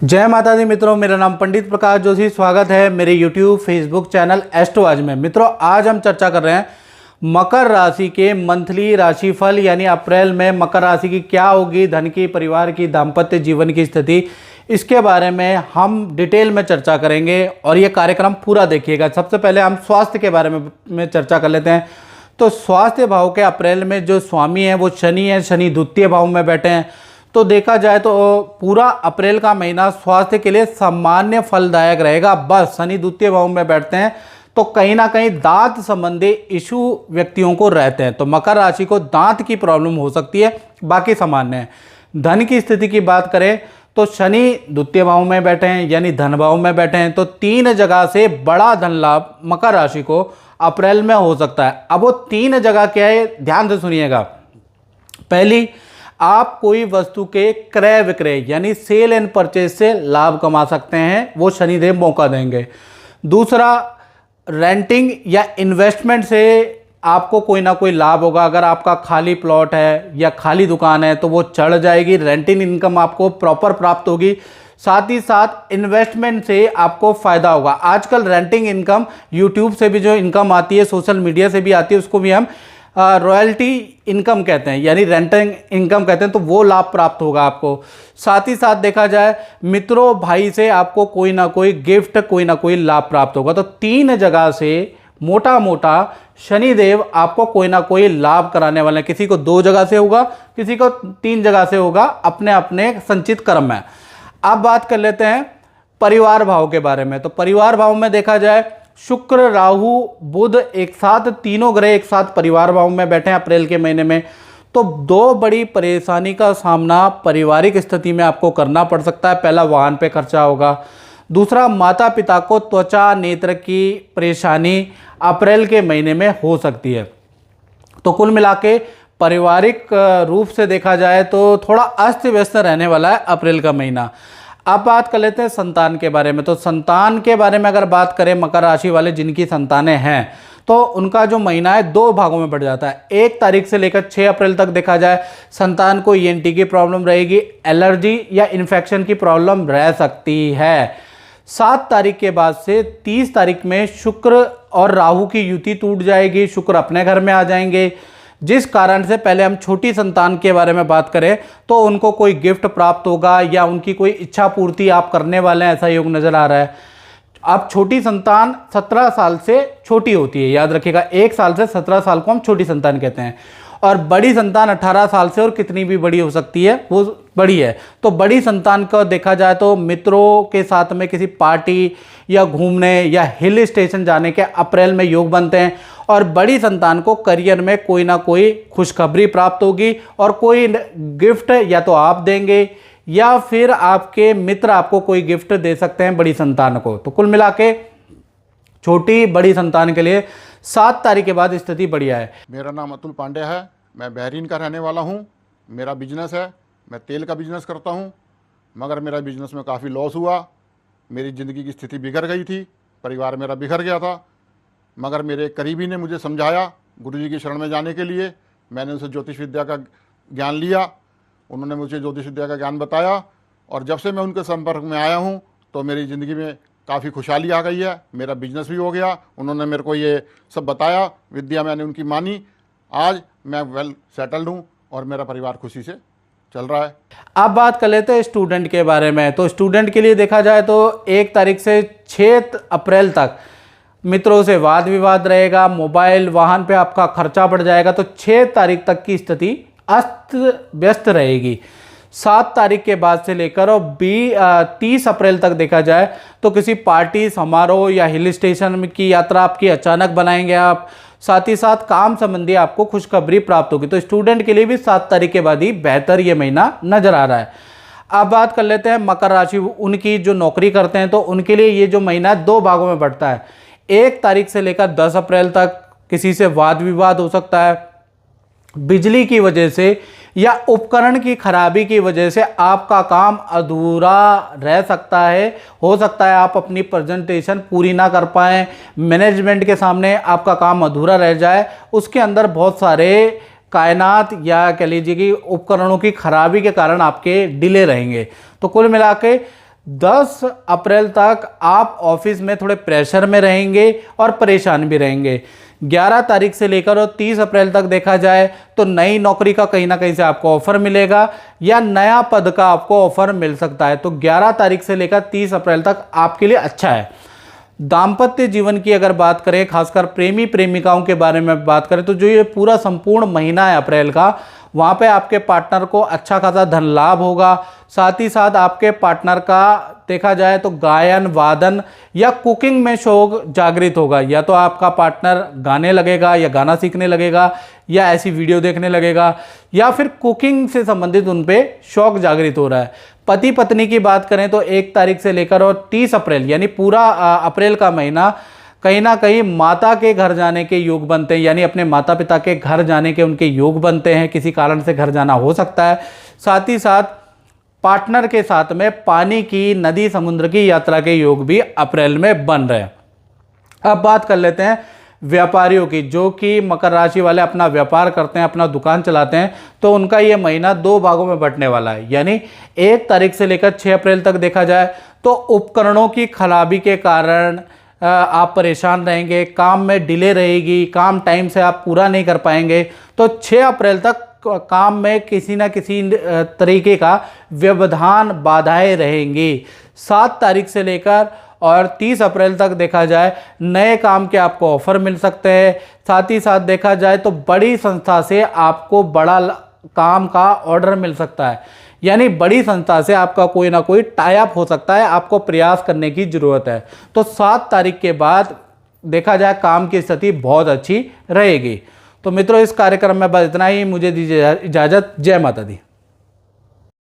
जय माता दी मित्रों, मेरा नाम पंडित प्रकाश जोशी। स्वागत है मेरे YouTube फेसबुक चैनल एस्ट्रोलॉजी में। मित्रों, आज हम चर्चा कर रहे हैं मकर राशि के मंथली राशिफल, यानी अप्रैल में मकर राशि की क्या होगी, धन की, परिवार की, दाम्पत्य जीवन की स्थिति, इसके बारे में हम डिटेल में चर्चा करेंगे और ये कार्यक्रम पूरा देखिएगा। सबसे पहले हम स्वास्थ्य के बारे में चर्चा कर लेते हैं। तो स्वास्थ्य भाव के अप्रैल में जो स्वामी हैं वो शनि है। शनि द्वितीय भाव में बैठे हैं, तो देखा जाए तो पूरा अप्रैल का महीना स्वास्थ्य के लिए सामान्य फलदायक रहेगा। बस शनि द्वितीय भाव में बैठते हैं तो कहीं ना कहीं दांत संबंधी इशू व्यक्तियों को रहते हैं, तो मकर राशि को दांत की प्रॉब्लम हो सकती है, बाकी सामान्य है। धन की स्थिति की बात करें तो शनि द्वितीय भाव में बैठे हैं, यानी धन भाव में बैठे हैं, तो 3 जगह से बड़ा धन लाभ मकर राशि को अप्रैल में हो सकता है। अब वो 3 जगह क्या है, ध्यान से सुनिएगा। पहली, आप कोई वस्तु के क्रय विक्रय यानी सेल एंड परचेज से लाभ कमा सकते हैं, वो शनिदेव मौका देंगे। दूसरा, रेंटिंग या इन्वेस्टमेंट से आपको कोई ना कोई लाभ होगा। अगर आपका खाली प्लॉट है या खाली दुकान है तो वो चढ़ जाएगी, रेंटिंग इनकम आपको प्रॉपर प्राप्त होगी। साथ ही साथ इन्वेस्टमेंट से आपको फ़ायदा होगा। आजकल रेंटिंग इनकम यूट्यूब से भी जो इनकम आती है, सोशल मीडिया से भी आती है, उसको भी हम रॉयल्टी इनकम कहते हैं, यानी रेंटिंग इनकम कहते हैं, तो वो लाभ प्राप्त होगा आपको। साथ ही साथ देखा जाए मित्रों भाई से आपको कोई ना कोई गिफ्ट, कोई ना कोई लाभ प्राप्त होगा। तो 3 जगह से मोटा मोटा शनिदेव आपको कोई ना कोई लाभ कराने वाले हैं। किसी को 2 जगह से होगा, किसी को 3 जगह से होगा, अपने अपने संचित कर्म है। अब बात कर लेते हैं परिवार भाव के बारे में। तो परिवार भाव में देखा जाए शुक्र, राहु, बुध एक साथ, तीनों ग्रह एक साथ परिवार भाव में बैठे हैं अप्रैल के महीने में। तो 2 बड़ी परेशानी का सामना पारिवारिक स्थिति में आपको करना पड़ सकता है। पहला, वाहन पे खर्चा होगा। दूसरा, माता पिता को त्वचा नेत्र की परेशानी अप्रैल के महीने में हो सकती है। तो कुल मिला के पारिवारिक रूप से देखा जाए तो थोड़ा अस्त व्यस्त रहने वाला है अप्रैल का महीना। अब बात कर लेते हैं संतान के बारे में। तो संतान के बारे में अगर बात करें, मकर राशि वाले जिनकी संतानें हैं तो उनका जो महीना है 2 भागों में बढ़ जाता है। 1 तारीख से लेकर 6 अप्रैल तक देखा जाए संतान को ENT की प्रॉब्लम रहेगी, एलर्जी या इन्फेक्शन की प्रॉब्लम रह सकती है। 7 तारीख के बाद से 30 तारीख में शुक्र और राहु की युति टूट जाएगी, शुक्र अपने घर में आ जाएंगे, जिस कारण से पहले हम छोटी संतान के बारे में बात करें तो उनको कोई गिफ्ट प्राप्त होगा या उनकी कोई इच्छा पूर्ति आप करने वाले हैं, ऐसा योग नज़र आ रहा है। अब छोटी संतान 17 साल से छोटी होती है, याद रखिएगा। 1 साल से 17 साल को हम छोटी संतान कहते हैं, और बड़ी संतान 18 साल से और कितनी भी बड़ी हो सकती है, वो बड़ी है। तो बड़ी संतान को देखा जाए तो मित्रों के साथ में किसी पार्टी या घूमने या हिल स्टेशन जाने के अप्रैल में योग बनते हैं, और बड़ी संतान को करियर में कोई ना कोई खुशखबरी प्राप्त होगी, और कोई गिफ्ट या तो आप देंगे या फिर आपके मित्र आपको कोई गिफ्ट दे सकते हैं बड़ी संतान को। तो कुल मिला के छोटी बड़ी संतान के लिए 7 तारीख के बाद स्थिति बढ़िया है। मेरा नाम अतुल पांडे है, मैं बहरीन का रहने वाला हूँ। मेरा बिजनेस है, मैं तेल का बिजनेस करता हूँ, मगर मेरा बिजनेस में काफ़ी लॉस हुआ। मेरी ज़िंदगी की स्थिति बिगड़ गई थी, परिवार मेरा बिखर गया था। मगर मेरे करीबी ने मुझे समझाया गुरुजी की शरण में जाने के लिए। मैंने उनसे ज्योतिष विद्या का ज्ञान लिया, उन्होंने मुझे ज्योतिष विद्या का ज्ञान बताया, और जब से मैं उनके संपर्क में आया हूँ तो मेरी ज़िंदगी में काफ़ी खुशहाली आ गई है। मेरा बिजनेस भी हो गया, उन्होंने मेरे को ये सब बताया, विद्या मैंने उनकी मानी। आज मैं वेल सेटल्ड हूँ और मेरा परिवार खुशी से चल रहा है। अब बात कर लेते हैं स्टूडेंट के बारे में। तो स्टूडेंट के लिए देखा जाए तो 1 तारीख से 6 अप्रैल तक मित्रों से वाद विवाद रहेगा, मोबाइल वाहन पे आपका खर्चा बढ़ जाएगा। तो 6 तारीख तक की स्थिति अस्त व्यस्त रहेगी। 7 तारीख के बाद से लेकर और 30 अप्रैल तक देखा जाए तो किसी पार्टी समारोह या हिल स्टेशन की यात्रा आपकी अचानक बनाएंगे आप। साथ ही साथ काम संबंधी आपको खुशखबरी प्राप्त होगी। तो स्टूडेंट के लिए भी 7 तारीख के बाद ही बेहतर ये महीना नजर आ रहा है। अब बात कर लेते हैं मकर राशि, उनकी जो नौकरी करते हैं तो उनके लिए ये जो महीना 2 भागों में बढ़ता है। 1 तारीख से लेकर 10 अप्रैल तक किसी से वाद विवाद हो सकता है, बिजली की वजह से या उपकरण की खराबी की वजह से आपका काम अधूरा रह सकता है। हो सकता है आप अपनी प्रेजेंटेशन पूरी ना कर पाएँ, मैनेजमेंट के सामने आपका काम अधूरा रह जाए। उसके अंदर बहुत सारे कायनात या कह लीजिए कि उपकरणों की खराबी के कारण आपके डिले रहेंगे। तो कुल मिला के 10 अप्रैल तक आप ऑफिस में थोड़े प्रेशर में रहेंगे और परेशान भी रहेंगे। 11 तारीख से लेकर और 30 अप्रैल तक देखा जाए तो नई नौकरी का कहीं ना कहीं से आपको ऑफर मिलेगा या नया पद का आपको ऑफर मिल सकता है। तो 11 तारीख से लेकर 30 अप्रैल तक आपके लिए अच्छा है। दाम्पत्य जीवन की अगर बात करें, खासकर प्रेमी प्रेमिकाओं के बारे में बात करें, तो जो ये पूरा संपूर्ण महीना है अप्रैल का, वहाँ पे आपके पार्टनर को अच्छा खासा धन लाभ होगा। साथ ही साथ आपके पार्टनर का देखा जाए तो गायन वादन या कुकिंग में शौक जागृत होगा। या तो आपका पार्टनर गाने लगेगा या गाना सीखने लगेगा या ऐसी वीडियो देखने लगेगा या फिर कुकिंग से संबंधित उन पे शौक जागृत हो रहा है। पति पत्नी की बात करें तो 1 तारीख से लेकर और 30 अप्रैल यानी पूरा अप्रैल का महीना कहीं ना कहीं माता के घर जाने के योग बनते हैं, यानी अपने माता पिता के घर जाने के उनके योग बनते हैं। किसी कारण से घर जाना हो सकता है। साथ ही साथ पार्टनर के साथ में पानी की, नदी समुद्र की यात्रा के योग भी अप्रैल में बन रहे हैं। अब बात कर लेते हैं व्यापारियों की, जो कि मकर राशि वाले अपना व्यापार करते हैं, अपना दुकान चलाते हैं, तो उनका ये महीना 2 भागों में बंटने वाला है। यानी 1 तारीख से लेकर 6 अप्रैल तक देखा जाए तो उपकरणों की खराबी के कारण आप परेशान रहेंगे, काम में डिले रहेगी, काम टाइम से आप पूरा नहीं कर पाएंगे। तो 6 अप्रैल तक काम में किसी ना किसी तरीके का व्यवधान, बाधाएं रहेंगी। 7 तारीख से लेकर और 30 अप्रैल तक देखा जाए नए काम के आपको ऑफर मिल सकते हैं। साथ ही साथ देखा जाए तो बड़ी संस्था से आपको बड़ा काम का ऑर्डर मिल सकता है, यानी बड़ी संस्था से आपका कोई ना कोई टाई अप हो सकता है। आपको प्रयास करने की ज़रूरत है। तो 7 तारीख के बाद देखा जाए काम की स्थिति बहुत अच्छी रहेगी। तो मित्रों, इस कार्यक्रम में बस इतना ही। मुझे दीजिए इजाज़त। जय माता दी।